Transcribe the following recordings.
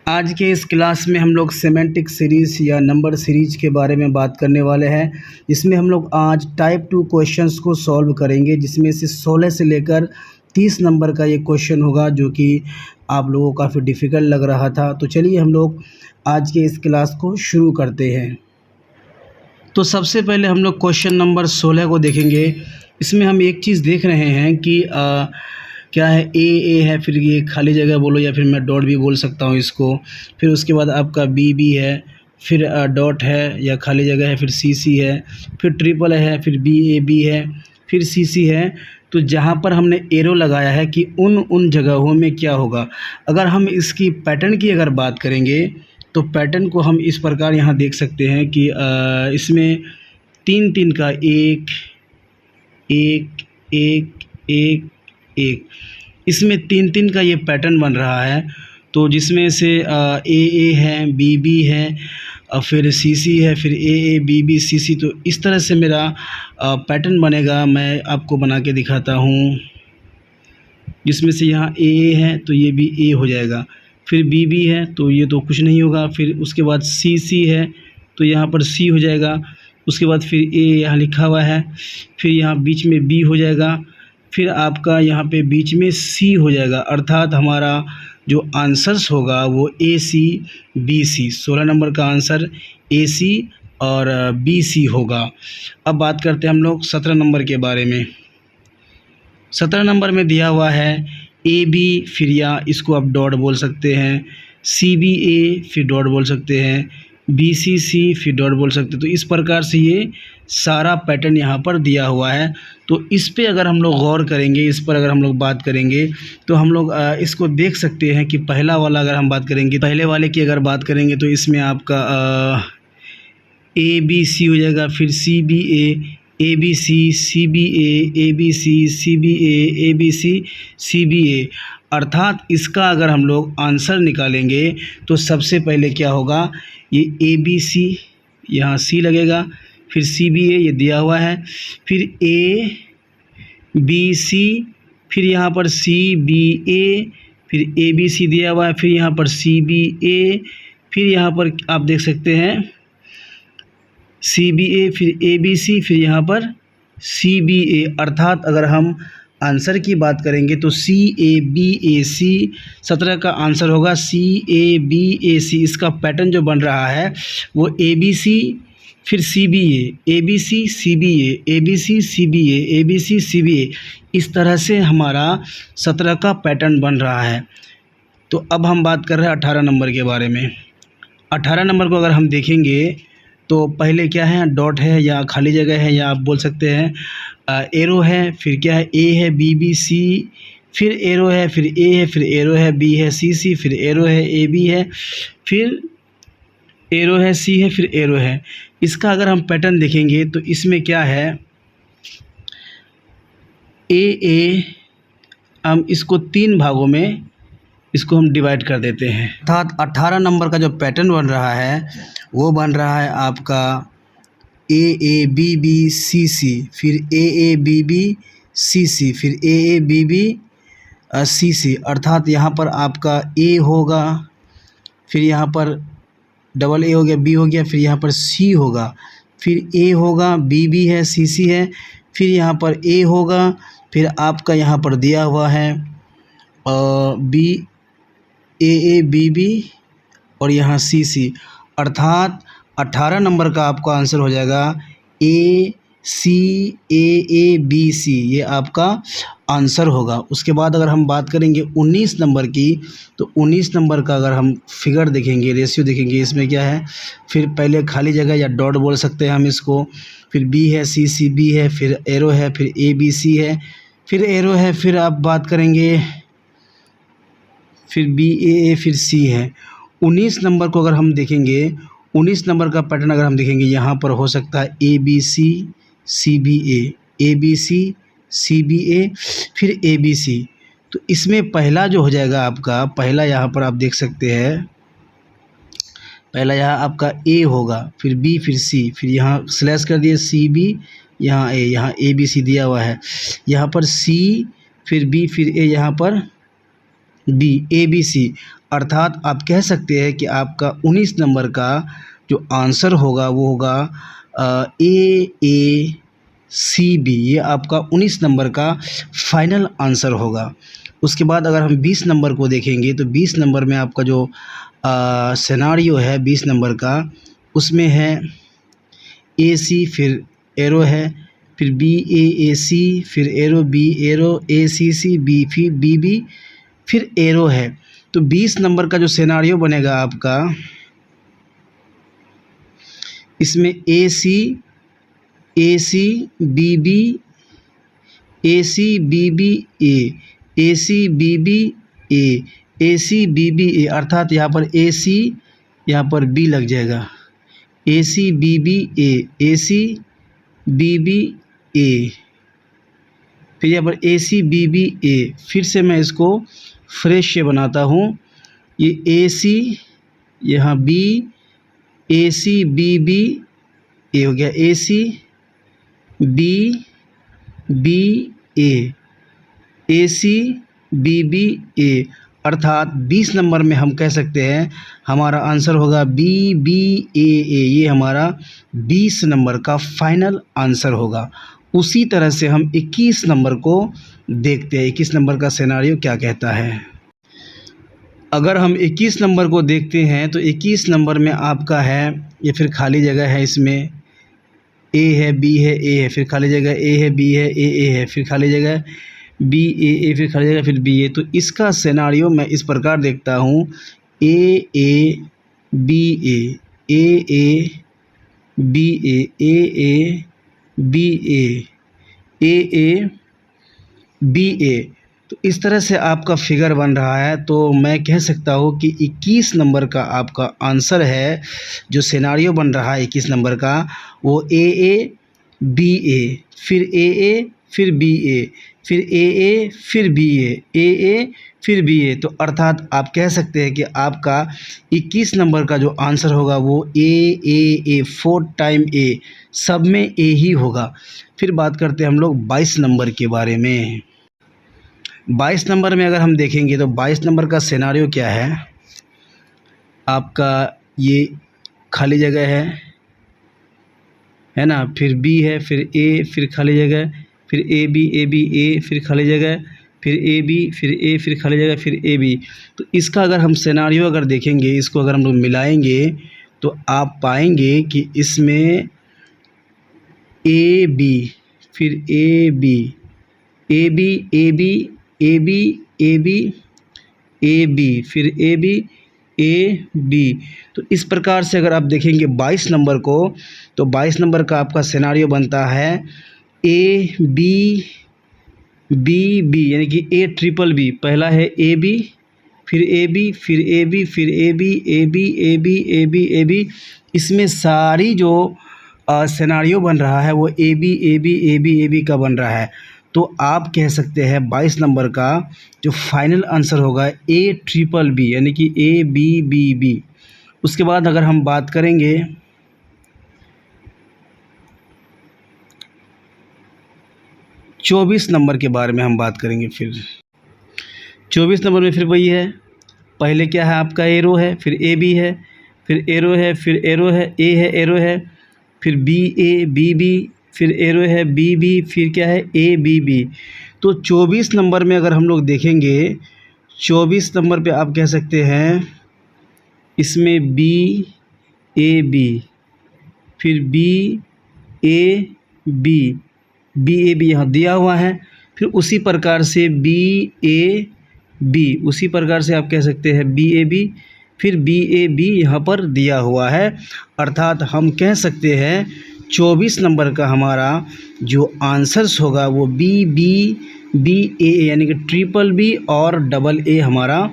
आज के इस क्लास में हम लोग सेमेंटिक सीरीज़ या नंबर सीरीज के बारे में बात करने वाले हैं। इसमें हम लोग आज टाइप 2 क्वेश्चंस को सॉल्व करेंगे, जिसमें से 16 से लेकर 30 नंबर का ये क्वेश्चन होगा, जो कि आप लोगों को काफ़ी डिफ़िकल्ट लग रहा था। तो चलिए हम लोग आज के इस क्लास को शुरू करते हैं। तो सबसे पहले हम लोग क्वेश्चन नंबर 16 को देखेंगे। इसमें हम एक चीज़ देख रहे हैं कि क्या है, ए है, फिर ये खाली जगह बोलो या फिर मैं डॉट भी बोल सकता हूँ इसको। फिर उसके बाद आपका बी है, फिर डॉट है या खाली जगह है, फिर सी है, फिर ट्रिपल है, फिर बी है, फिर सी है। तो जहाँ पर हमने एरो लगाया है कि उन जगहों में क्या होगा। अगर हम इसकी पैटर्न की अगर बात करेंगे तो पैटर्न को हम इस प्रकार यहाँ देख सकते हैं कि इसमें 3 का एक, इसमें 3 का ये पैटर्न बन रहा है। तो जिसमें से ए है, बी है, फिर सी है, फिर ए बी सी। तो इस तरह से मेरा पैटर्न बनेगा। मैं आपको बना के दिखाता हूँ। जिसमें से यहाँ ए है तो ये भी ए हो जाएगा, फिर बी है तो ये तो कुछ नहीं होगा, फिर उसके बाद सी है तो यहाँ पर सी हो जाएगा। उसके बाद फिर ए यहाँ लिखा हुआ है, फिर यहाँ बीच में बी हो जाएगा, फिर आपका यहाँ पे बीच में सी हो जाएगा। अर्थात हमारा जो आंसर्स होगा वो ए सी बी सी, 16 नंबर का आंसर ए सी और बी सी होगा। अब बात करते हैं हम लोग 17 नंबर के बारे में। 17 नंबर में दिया हुआ है ए बी, फिर या इसको आप डॉट बोल सकते हैं, सी बी ए फिर डॉट बोल सकते हैं, बी सी सी फिर डॉट बोल सकते हैं। तो इस प्रकार से ये सारा पैटर्न यहाँ पर दिया हुआ है। तो इस पे अगर हम लोग गौर करेंगे, इस पर अगर हम लोग बात करेंगे तो हम लोग इसको देख सकते हैं कि पहला वाला अगर हम बात करेंगे, पहले वाले की अगर बात करेंगे तो इसमें आपका ए बी सी हो जाएगा, फिर C B A B C B A B C B A B C B A. अर्थात इसका अगर हम लोग आंसर निकालेंगे तो सबसे पहले क्या होगा, ये ए बी सी, यहाँ सी लगेगा, फिर सी बी ए ये दिया हुआ है, फिर ए बी सी, फिर यहाँ पर सी बी ए, फिर ए बी सी दिया हुआ है, फिर यहाँ पर सी बी ए, फिर यहाँ पर आप देख सकते हैं सी बी ए, फिर ए बी सी, फिर यहाँ पर सी बी ए। अर्थात अगर हम आंसर की बात करेंगे तो सी ए बी ए सी, 17 का आंसर होगा सी ए बी ए सी। इसका पैटर्न जो बन रहा है वो ए बी सी, फिर C B A B C C B A B C C B A B C C B A. इस तरह से हमारा 17 का पैटर्न बन रहा है। तो अब हम बात कर रहे हैं 18 नंबर के बारे में। 18 नंबर को अगर हम देखेंगे तो पहले क्या है, डॉट है या खाली जगह है, या आप बोल सकते हैं एरो है, फिर क्या है, ए है बी सी, फिर एरो है, फिर ए है, फिर एरो है, बी है सी, फिर एरो है, ए बी है, फिर एरो है, सी है, फिर एरो है। इसका अगर हम पैटर्न देखेंगे तो इसमें क्या है, ए हम इसको 3 भागों में इसको हम डिवाइड कर देते हैं। अर्थात 18 नंबर का जो पैटर्न बन रहा है वो बन रहा है आपका ए बी सी, फिर ए बी सी, फिर ए बी सी। अर्थात यहाँ पर आपका ए होगा, फिर यहाँ पर डबल ए हो गया, बी हो गया, फिर यहाँ पर सी होगा, फिर ए होगा, बी है, सी है, फिर यहाँ पर ए होगा, फिर आपका यहाँ पर दिया हुआ है बी ए बी और यहाँ सी। अर्थात 18 नंबर का आपका आंसर हो जाएगा ए सी ए बी सी, ये आपका आंसर होगा। उसके बाद अगर हम बात करेंगे 19 नंबर की, तो 19 नंबर का अगर हम फिगर देखेंगे, रेशियो देखेंगे, इसमें क्या है, फिर पहले खाली जगह या डॉट बोल सकते हैं हम इसको, फिर बी है, सी बी है, फिर एरो है, फिर ए बी सी है, फिर एरो है, फिर आप बात करेंगे फिर बी ए फिर सी है। 19 नंबर को अगर हम देखेंगे, 19 नंबर का पैटर्न अगर हम देखेंगे, यहाँ पर हो सकता है A B C B A B C B A, फिर ए बी सी। तो इसमें पहला जो हो जाएगा आपका, पहला यहाँ पर आप देख सकते हैं, पहला यहाँ आपका ए होगा, फिर बी, फिर सी, फिर यहाँ स्लैश कर दिए सी बी, यहाँ ए बी सी दिया हुआ है, यहाँ पर सी, फिर बी, फिर ए, यहाँ पर बी ए बी सी। अर्थात आप कह सकते हैं कि आपका 19 नंबर का जो आंसर होगा वो होगा AACB। ये आपका 19 नंबर का फाइनल आंसर होगा। उसके बाद अगर हम 20 नंबर को देखेंगे तो 20 नंबर में आपका जो सिनेरियो है 20 नंबर का, उसमें है AC, फिर एरो है, फिर BAAC, फिर arrow B, arrow ACC, B, फिर BB, फिर एरो है। तो 20 नंबर का जो सिनेरियो बनेगा आपका, इसमें AC, BB, AC, BB, A, AC, BB, A, AC, BB, A, अर्थात यहाँ पर AC, यहाँ पर B लग जाएगा, AC, BB, A, AC, BB, A, फिर यहाँ पर AC, BB, A। फिर से मैं इसको फ्रेश से बनाता हूँ। ये AC, यहाँ B, AC, BB, A हो गया, AC, B, B, A, AC, BB, A, अर्थात 20 नंबर में हम कह सकते हैं हमारा आंसर होगा BBAA। ये हमारा 20 नंबर का फाइनल आंसर होगा। उसी तरह से हम 21 नंबर को देखते हैं, 21 नंबर का सिनेरियो क्या कहता है। अगर हम 21 नंबर को देखते हैं तो 21 नंबर में आपका है, ये फिर खाली जगह है, इसमें A है, B है, A है, फिर खाली जगह A है, B है, A है, फिर खाली जगह B, A, फिर खाली जगह फिर B है। तो इसका सिनेरियो मैं इस प्रकार देखता हूँ, AA, BA, AA, BA, AA, BA, AA, BA। तो इस तरह से आपका फिगर बन रहा है। तो मैं कह सकता हूँ कि 21 नंबर का आपका आंसर है, जो सिनेरियो बन रहा है 21 नंबर का, वो AA, BA, फिर AA, फिर BA, फिर AA, फिर BA, AA, फिर BA। तो अर्थात आप कह सकते हैं कि आपका 21 नंबर का जो आंसर होगा वो A, 4 टाइम A, सब में A ही होगा। फिर बात करते हैं हम लोग 22 नंबर के बारे में। 22 नंबर में अगर हम देखेंगे तो 22 नंबर का सिनेरियो क्या है, आपका ये खाली जगह है ना, फिर B है, फिर A, फिर खाली जगह, फिर AB, A, फिर खाली जगह, फिर AB, फिर A, फिर खाली जगह, फिर AB। तो इसका अगर हम सिनेरियो अगर देखेंगे, इसको अगर हम लोग मिलाएंगे तो आप पाएंगे कि इसमें AB, फिर AB, AB, फिर AB। तो इस प्रकार से अगर आप देखेंगे 22 नंबर को, तो 22 नंबर का आपका सिनेरियो बनता है AB, BB, यानी कि ABBB। पहला है AB, फिर AB, फिर AB, फिर AB। इसमें सारी जो सिनेरियो बन रहा है वो AB का बन रहा है। तो आप कह सकते हैं 22 नंबर का जो फाइनल आंसर होगा ABBB, यानी कि ABBB। उसके बाद अगर हम बात करेंगे 24 नंबर के बारे में, हम बात करेंगे फिर 24 नंबर में फिर वही है, पहले क्या है आपका एरो है, फिर AB है, फिर एरो है, फिर एरो है, A है, एरो है, फिर BB, फिर एरो है, BB, फिर क्या है ABB। तो 24 नंबर में अगर हम लोग देखेंगे, 24 नंबर पे आप कह सकते हैं इसमें BAB, फिर BAB यहाँ दिया हुआ है, फिर उसी प्रकार से BAB, उसी प्रकार से आप कह सकते हैं BAB, फिर BAB यहाँ पर दिया हुआ है। अर्थात हम कह सकते हैं 24 नंबर का हमारा जो आंसर्स होगा वो BBA, यानी कि BBB और AA हमारा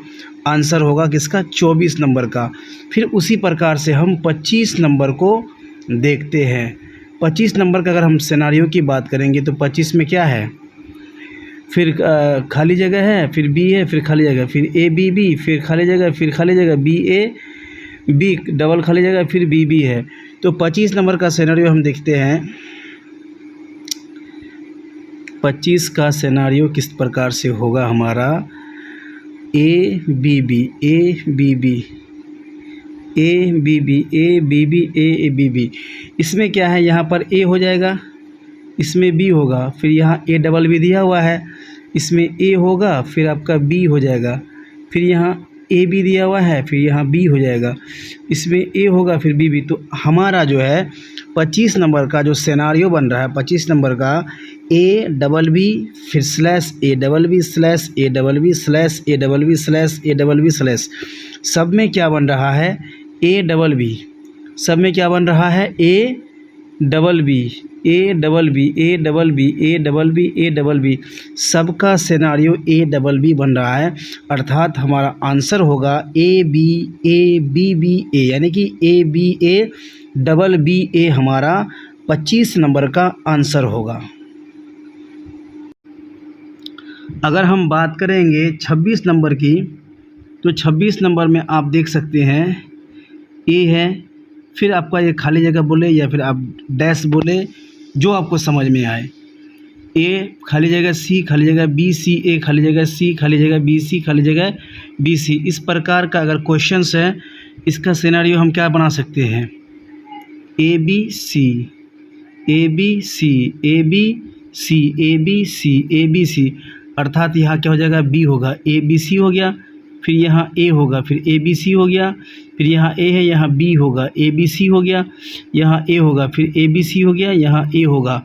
आंसर होगा किसका, 24 नंबर का। फिर उसी प्रकार से हम 25 नंबर को देखते हैं। 25 नंबर का अगर हम सिनेरियो की बात करेंगे तो 25 में क्या है, फिर खाली जगह है, फिर B है, फिर खाली जगह, फिर ABB, फिर खाली जगह, फिर खाली जगह, BAB, डबल खाली जगह, फिर BB है। तो 25 नंबर का सिनेरियो हम देखते हैं। 25 का सिनेरियो किस प्रकार से होगा हमारा, A B B A B B A B B A B B A B B. इसमें क्या है, यहाँ पर ए हो जाएगा, इसमें बी होगा, फिर यहाँ ए डबल बी दिया हुआ है, इसमें ए होगा, फिर आपका बी हो जाएगा, फिर यहाँ ए बी दिया हुआ है, फिर यहाँ बी हो जाएगा, इसमें ए होगा, फिर बी बी। तो हमारा जो है 25 नंबर का जो सिनेरियो बन रहा है, 25 नंबर का ए डबल बी फिर slash A double B slash A double B slash A double B slash A double B slash, सब में क्या बन रहा है, ए डबल बी, सब में क्या बन रहा है, A double B A double B A double B A double B A double B, सबका सिनेरियो ए डबल बी बन रहा है। अर्थात हमारा आंसर होगा ए बी बी ए, यानी कि A B A double B A हमारा 25 नंबर का आंसर होगा। अगर हम बात करेंगे 26 नंबर की, तो 26 नंबर में आप देख सकते हैं ए है, फिर आपका ये खाली जगह बोले या फिर आप डैश बोले, जो आपको समझ में आए। ए खाली जगह सी खाली जगह बी सी ए खाली जगह सी खाली जगह बी सी खाली जगह बी सी, इस प्रकार का अगर क्वेश्चंस है, इसका सिनेरियो हम क्या बना सकते हैं, A B C A B C A B C A B C A B C. अर्थात यहाँ क्या हो जाएगा, बी होगा, ए बी सी हो गया, फिर यहाँ ए होगा, फिर ए बी सी हो गया, फिर यहाँ ए है, यहाँ बी होगा, ए बी सी हो गया, यहाँ ए होगा, फिर ए बी सी हो गया, यहाँ ए होगा,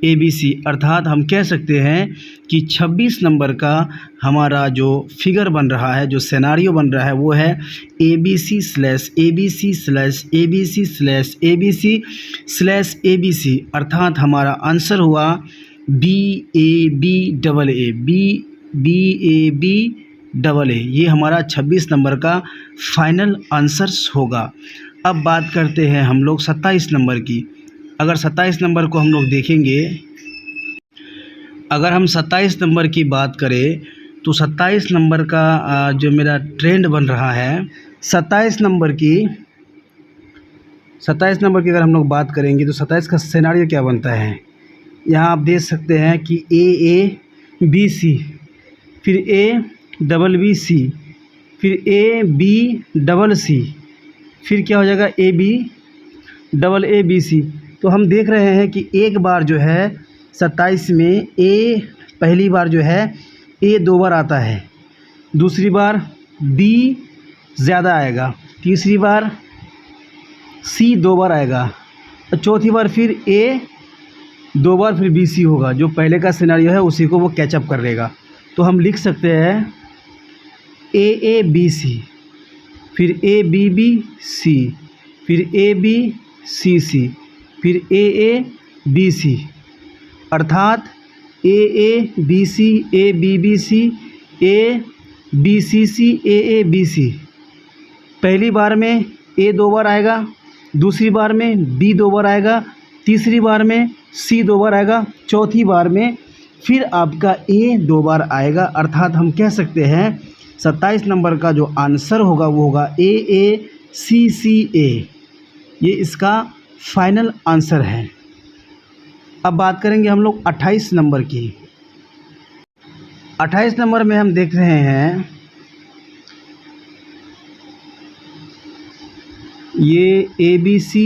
ए बी सी। अर्थात हम कह सकते हैं कि 26 नंबर का हमारा जो फिगर बन रहा है, जो सिनेरियो बन रहा है, वो है A B C slash A B C slash A B C slash A B C slash A B C. अर्थात हमारा आंसर हुआ B A B double A, B A B double A, ये हमारा 26 नंबर का final answers होगा। अब बात करते हैं हम लोग 27 नंबर की। अगर 27 नंबर को हम लोग देखेंगे, अगर हम 27 नंबर की बात करें, तो 27 नंबर का जो मेरा ट्रेंड बन रहा है, 27 नंबर की अगर हम लोग बात करेंगे, तो 27 का सिनेरियो क्या बनता है, यहाँ आप देख सकते हैं कि ए बी सी, फिर ए डबल बी सी, फिर ए बी डबल सी, फिर क्या हो जाएगा, A B double A B C. तो हम देख रहे हैं कि एक बार जो है 27 में ए पहली बार जो है ए 2 बार आता है, दूसरी बार बी ज़्यादा आएगा, तीसरी बार सी 2 बार आएगा, और चौथी बार फिर ए 2 बार फिर बी सी होगा। जो पहले का सिनेरियो है उसी को वो कैचअप कर लेगा। तो हम लिख सकते हैं ए बी सी, फिर ए बी बी सी, फिर ए बी सी सी, फिर ए बी सी। अर्थात A B C A B B C A B C C A B C. पहली बार में ए 2 बार आएगा, दूसरी बार में बी 2 बार आएगा, तीसरी बार में सी 2 बार आएगा, चौथी बार में फिर आपका ए 2 बार आएगा। अर्थात हम कह सकते हैं 27 नंबर का जो आंसर होगा वो होगा ए सी सी ए, ये इसका फाइनल आंसर है। अब बात करेंगे हम लोग 28 नंबर की। 28 नंबर में हम देख रहे हैं ये A B C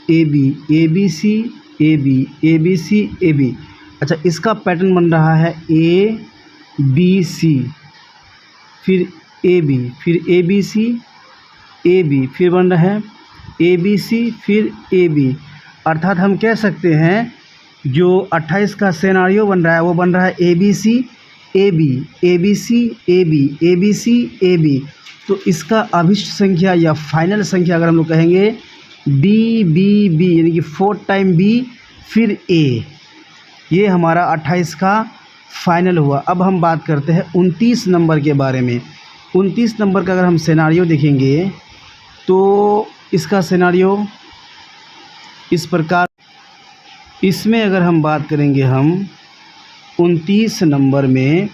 A B A B C A B A B C A B. अच्छा, इसका पैटर्न बन रहा है ए बी सी, फिर ए बी, फिर A B C A B, फिर बन रहा है ए बी सी, फिर ए बी। अर्थात हम कह सकते हैं जो 28 का सिनेरियो बन रहा है वो बन रहा है A B C A B A B C A B A B C A B. तो इसका अभिष्ट संख्या या फाइनल संख्या अगर हम लोग कहेंगे बी बी बी, यानी कि 4 टाइम बी फिर ए, ये हमारा 28 का फाइनल हुआ। अब हम बात करते हैं 29 नंबर के बारे में। 29 नंबर का अगर हम सिनेरियो देखेंगे तो इसका सिनेरियो इस प्रकार, इसमें अगर हम बात करेंगे हम 29 नंबर में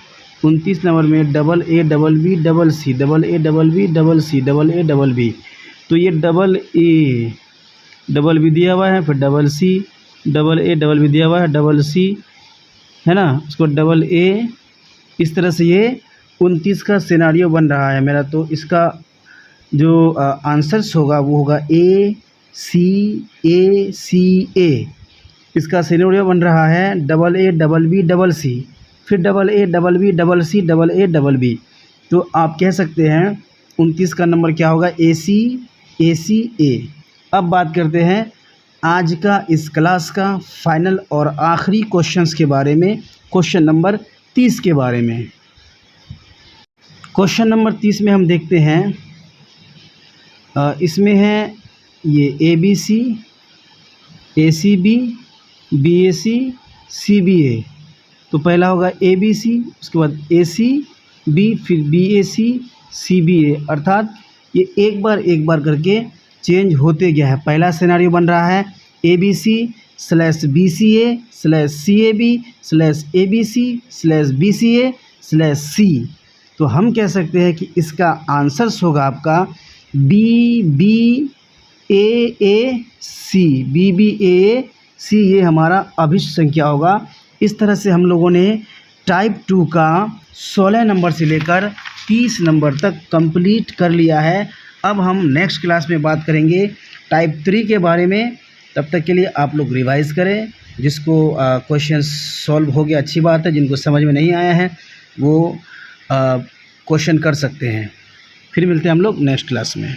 double A double B double C, double A double B double C, double A double B. तो ये डबल ए डबल बी दिया हुआ है, फिर double C, double A double B दिया हुआ है, डबल सी है ना, उसको डबल ए, इस तरह से ये 29 का सिनेरियो बन रहा है मेरा, तो इसका जो आंसर्स होगा वो होगा ए सी ए। इसका सिनेरियो बन रहा है double A double B double C, फिर double A double B double C double A double B. तो आप कह सकते हैं 29 का नंबर क्या होगा, ए सी ए। अब बात करते हैं आज का इस क्लास का फाइनल और आखिरी क्वेश्चंस के बारे में, क्वेश्चन नंबर 30 के बारे में। क्वेश्चन नंबर 30 में हम देखते हैं इसमें है ये A B C, A C B, B A C, C B A. तो पहला होगा ए बी सी, उसके बाद ए सी बी, फिर B A C, C B A. अर्थात ये एक बार करके चेंज होते गया है। पहला सिनेरियो बन रहा है A B C slash B C A slash C A B slash A B C slash B C A slash C. तो हम कह सकते हैं कि इसका आंसर्स होगा आपका B B A C, B B A सी, ये हमारा अभिष्ट संख्या होगा। इस तरह से हम लोगों ने टाइप 2 का 16 नंबर से लेकर 30 नंबर तक कंप्लीट कर लिया है। अब हम नेक्स्ट क्लास में बात करेंगे टाइप 3 के बारे में। तब तक के लिए आप लोग रिवाइज़ करें। जिसको क्वेश्चन सॉल्व हो गया अच्छी बात है, जिनको समझ में नहीं आया है वो क्वेश्चन कर सकते हैं। फिर मिलते हैं हम लोग नेक्स्ट क्लास में।